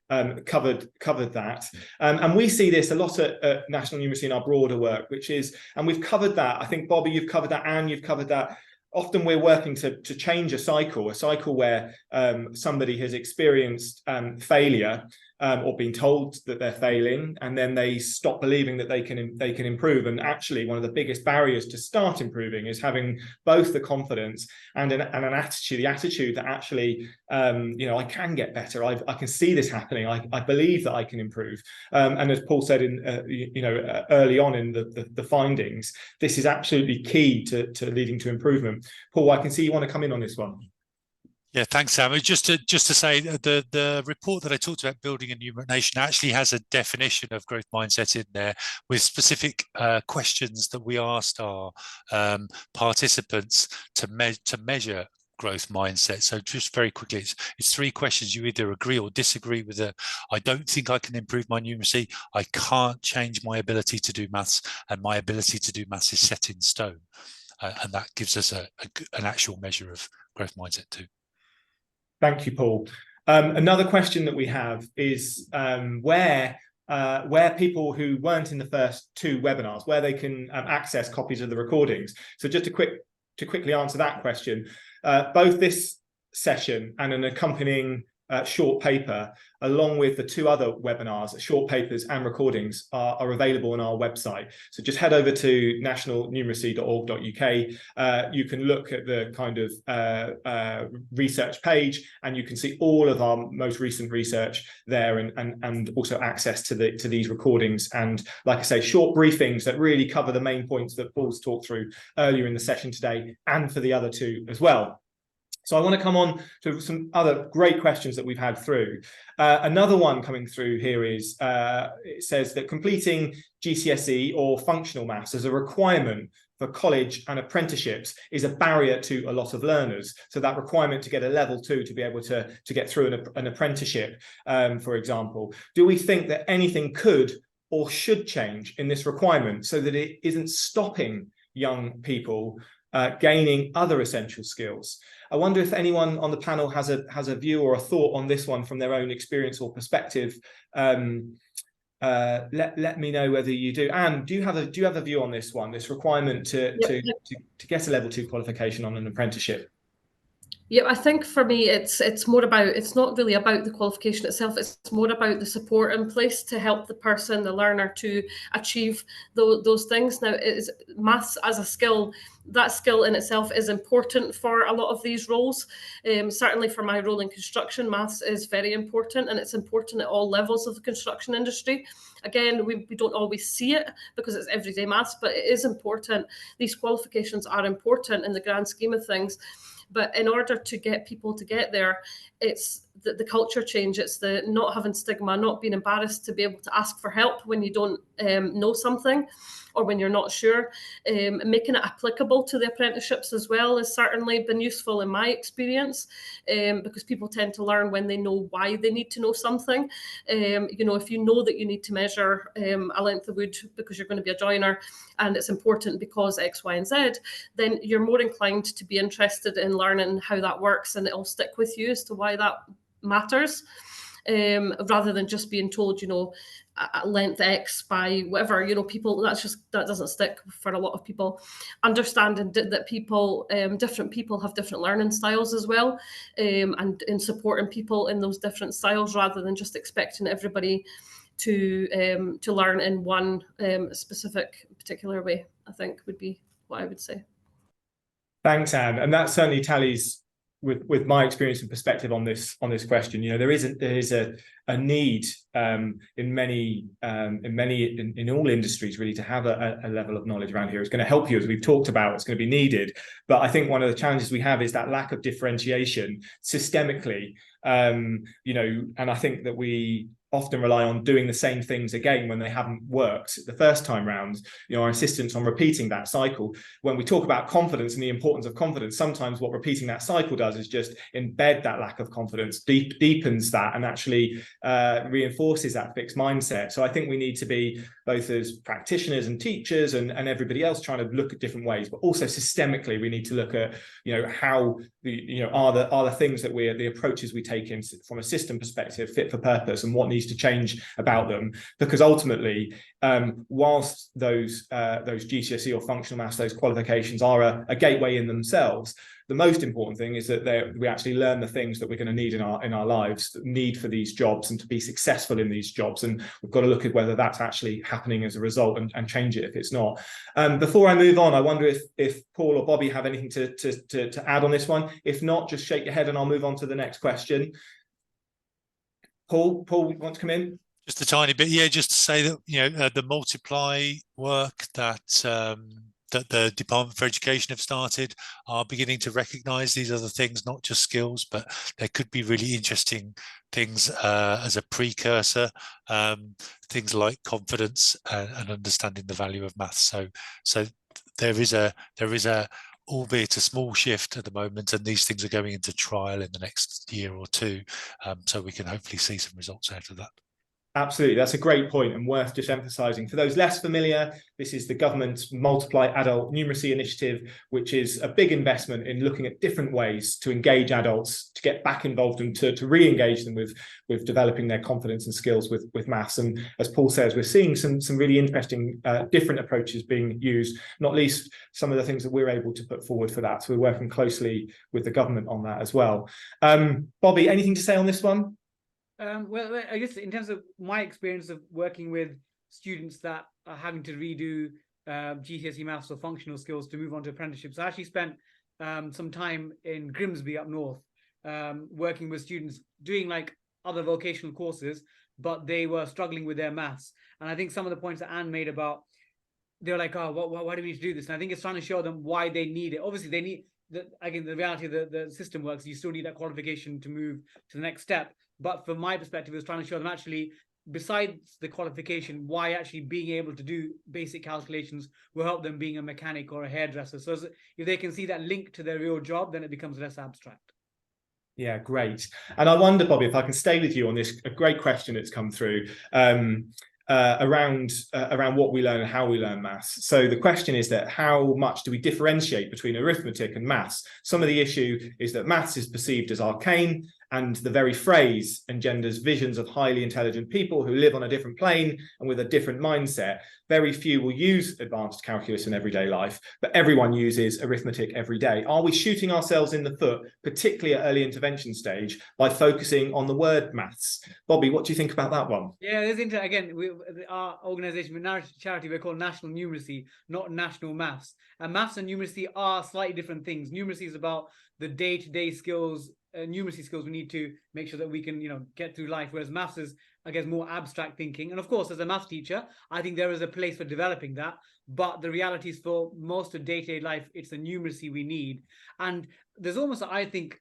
covered that, and we see this a lot at National Numeracy in our broader work, which is, and we've covered that. I think, Bobby, you've covered that, and you've covered that. Often we're working to change a cycle where somebody has experienced failure or been told that they're failing, and then they stop believing that they can improve. And actually, one of the biggest barriers to start improving is having both the confidence and an attitude, the attitude that actually, I can get better. I can see this happening. I believe that I can improve. And as Paul said early on in the findings, this is absolutely key to leading to improvement. Paul, I can see you want to come in on this one. Yeah, thanks, Sam. Just to say, the report that I talked about, Building a Numerate Nation, actually has a definition of growth mindset in there with specific questions that we asked our participants to measure growth mindset. So just very quickly, it's 3 questions. You either agree or disagree with I don't think I can improve my numeracy, I can't change my ability to do maths, and my ability to do maths is set in stone. And that gives us an actual measure of growth mindset too. Thank you, Paul. Another question that we have is where people who weren't in the first 2 webinars, where they can access copies of the recordings. So just to quickly answer that question, both this session and an accompanying short paper, along with the 2 other webinars, short papers and recordings, are available on our website. So just head over to nationalnumeracy.org.uk. You can look at the kind of research page, and you can see all of our most recent research there, and also access to these recordings. And like I say, short briefings that really cover the main points that Paul's talked through earlier in the session today, and for the other 2 as well. So I want to come on to some other great questions that we've had through. Another one coming through here is, it says that completing GCSE or functional maths as a requirement for college and apprenticeships is a barrier to a lot of learners. So that requirement to get a level 2 to be able to get through an apprenticeship, for example. Do we think that anything could or should change in this requirement so that it isn't stopping young people gaining other essential skills? I wonder if anyone on the panel has a view or a thought on this one from their own experience or perspective. Let me know whether you do. Anne, do you have a view on this one? This requirement to get a level 2 qualification on an apprenticeship? Yeah, I think for me, it's more about, it's not really about the qualification itself. It's more about the support in place to help the person, the learner, to achieve those things. Now, it is maths as a skill. That skill in itself is important for a lot of these roles. Certainly for my role in construction, maths is very important, and it's important at all levels of the construction industry. Again, we don't always see it because it's everyday maths, but it is important. These qualifications are important in the grand scheme of things. But in order to get people to get there, it's the culture change. It's the not having stigma, not being embarrassed to be able to ask for help when you don't know something or when you're not sure. Making it applicable to the apprenticeships as well has certainly been useful in my experience, because people tend to learn when they know why they need to know something. If you know that you need to measure a length of wood because you're going to be a joiner and it's important because X, Y, and Z, then you're more inclined to be interested in learning how that works, and it'll stick with you as to why that matters, rather than just being told, at length X by whatever, people, that doesn't stick for a lot of people. Understanding that people, different people have different learning styles as well, and in supporting people in those different styles rather than just expecting everybody to learn in one specific particular way, I think would be what I would say. Thanks, Anne. And that certainly tallies with my experience and perspective on this question. There is a need in all industries really to have a level of knowledge around here. It's going to help you, as we've talked about. It's going to be needed, but I think one of the challenges we have is that lack of differentiation systemically. And I think that we often rely on doing the same things again when they haven't worked the first time round. Our insistence on repeating that cycle. When we talk about confidence and the importance of confidence, sometimes what repeating that cycle does is just embed that lack of confidence, deepens that, and actually reinforces that fixed mindset. So I think we need to be, both as practitioners and teachers and everybody else, trying to look at different ways, but also systemically we need to look at how are the things that the approaches we take in from a system perspective fit for purpose, and what needs to change about them. Because ultimately, whilst those GCSE or functional maths, those qualifications are a gateway in themselves, the most important thing is that we actually learn the things that we're going to need in our lives, need for these jobs and to be successful in these jobs. And we've got to look at whether that's actually happening as a result and change it if it's not. Before I move on, I wonder if Paul or Bobby have anything to add on this one. If not, just shake your head and I'll move on to the next question. Paul, you want to come in? Just a tiny bit, yeah. Just to say that the multiply work that the Department for Education have started are beginning to recognise these other things, not just skills, but there could be really interesting things as a precursor, things like confidence and understanding the value of maths. So there is a albeit a small shift at the moment, and these things are going into trial in the next year or two, so we can hopefully see some results out of that. Absolutely, that's a great point and worth just emphasising. For those less familiar, this is the government's Multiply Adult Numeracy Initiative, which is a big investment in looking at different ways to engage adults, to get back involved and to re-engage them with developing their confidence and skills with maths. And as Paul says, we're seeing some really interesting different approaches being used, not least some of the things that we're able to put forward for that. So we're working closely with the government on that as well. Bobby, anything to say on this one? Well, I guess in terms of my experience of working with students that are having to redo GCSE maths or functional skills to move on to apprenticeships, I actually spent some time in Grimsby up north, working with students doing like other vocational courses, but they were struggling with their maths. And I think some of the points that Anne made about, they're like, oh, why do we need to do this? And I think it's trying to show them why they need it. Obviously, they need, again, the reality of the system works, you still need that qualification to move to the next step. But from my perspective, it's trying to show them actually, besides the qualification, why actually being able to do basic calculations will help them being a mechanic or a hairdresser. So if they can see that link to their real job, then it becomes less abstract. Yeah, great. And I wonder, Bobby, if I can stay with you on this, a great question that's come through around what we learn and how we learn maths. So the question is that how much do we differentiate between arithmetic and maths? Some of the issue is that maths is perceived as arcane, and the very phrase engenders visions of highly intelligent people who live on a different plane and with a different mindset. Very few will use advanced calculus in everyday life, but everyone uses arithmetic every day. Are we shooting ourselves in the foot, particularly at early intervention stage, by focusing on the word maths? Bobby, what do you think about that one? Yeah, there's again, our organisation, charity, we're called National Numeracy, not National Maths. And maths and numeracy are slightly different things. Numeracy is about the day-to-day skills, numeracy skills we need to make sure that we can, get through life. Whereas maths is, I guess, more abstract thinking. And of course, as a maths teacher, I think there is a place for developing that. But the reality is, for most of day-to-day life, it's the numeracy we need. And there's almost, I think,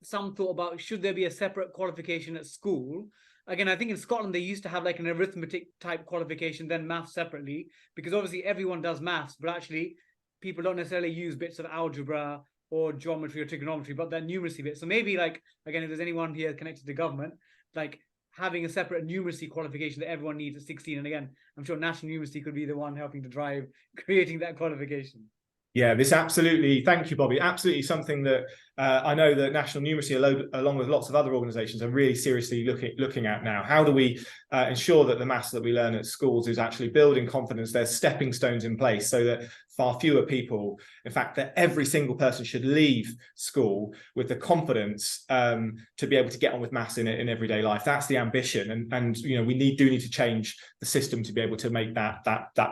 some thought about, should there be a separate qualification at school? Again, I think in Scotland, they used to have like an arithmetic type qualification, then maths separately, because obviously everyone does maths, but actually people don't necessarily use bits of algebra or geometry or trigonometry, but that numeracy bit. So maybe, like, again, if there's anyone here connected to government, like having a separate numeracy qualification that everyone needs at 16. And again, I'm sure National Numeracy could be the one helping to drive creating that qualification. Yeah, this absolutely, thank you, Bobby. Absolutely something that I know that National Numeracy, along with lots of other organisations, are really seriously looking at now. How do we ensure that the maths that we learn at schools is actually building confidence? There's stepping stones in place so that far fewer people, in fact, that every single person should leave school with the confidence to be able to get on with maths in everyday life. That's the ambition, and we do need to change the system to be able to make that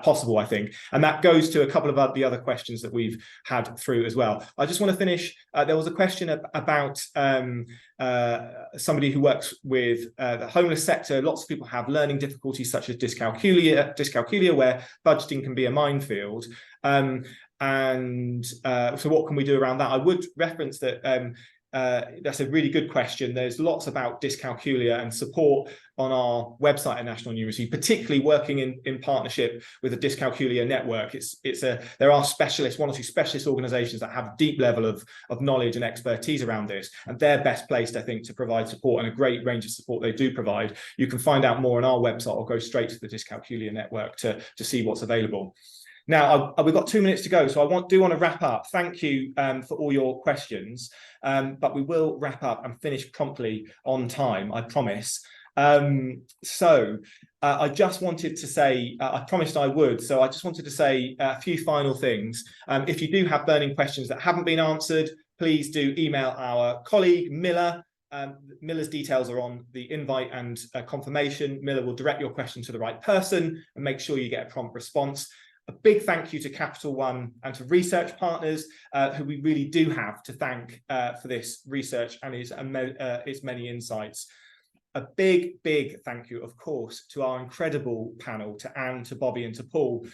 possible, I think. And that goes to a couple of the other questions that we've had through as well. I just want to finish. There was a question about somebody who works with the homeless sector. Lots of people have learning difficulties such as dyscalculia, where budgeting can be a minefield. So what can we do around that? I would reference that that's a really good question. There's lots about dyscalculia and support on our website at National Numeracy, particularly working in partnership with the Dyscalculia Network. There are specialists, one or two specialist organisations that have a deep level of knowledge and expertise around this, and they're best placed, I think, to provide support, and a great range of support they do provide. You can find out more on our website or go straight to the Dyscalculia Network to see what's available. Now, we've got 2 minutes to go, so I do want to wrap up. Thank you for all your questions, but we will wrap up and finish promptly on time, I promise. I just wanted to say, I promised I would, so I just wanted to say a few final things. If you do have burning questions that haven't been answered, please do email our colleague, Miller. Miller's details are on the invite and confirmation. Miller will direct your question to the right person and make sure you get a prompt response. A big thank you to Capital One and to research partners who we really do have to thank for this research and its many insights. A big thank you, of course, to our incredible panel, to Anne, to Bobby and to Paul,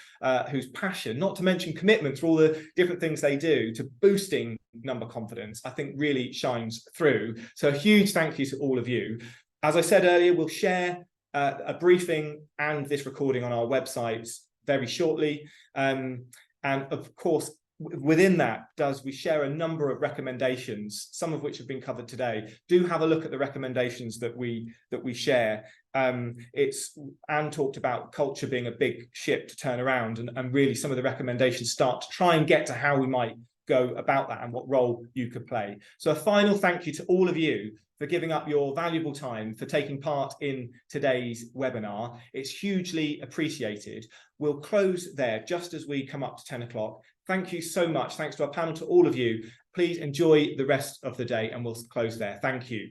whose passion, not to mention commitment for all the different things they do to boosting number confidence, I think really shines through. So a huge thank you to all of you. As I said earlier, we'll share a briefing and this recording on our website very shortly, and of course within that we share a number of recommendations, some of which have been covered today. Do have a look at the recommendations that we share. Anne talked about culture being a big ship to turn around, and really some of the recommendations start to try and get to how we might go about that and what role you could play. So a final thank you to all of you for giving up your valuable time, for taking part in today's webinar. It's hugely appreciated. We'll close there just as we come up to 10 o'clock. Thank you so much. Thanks to our panel, to all of you. Please enjoy the rest of the day, and we'll close there. Thank you.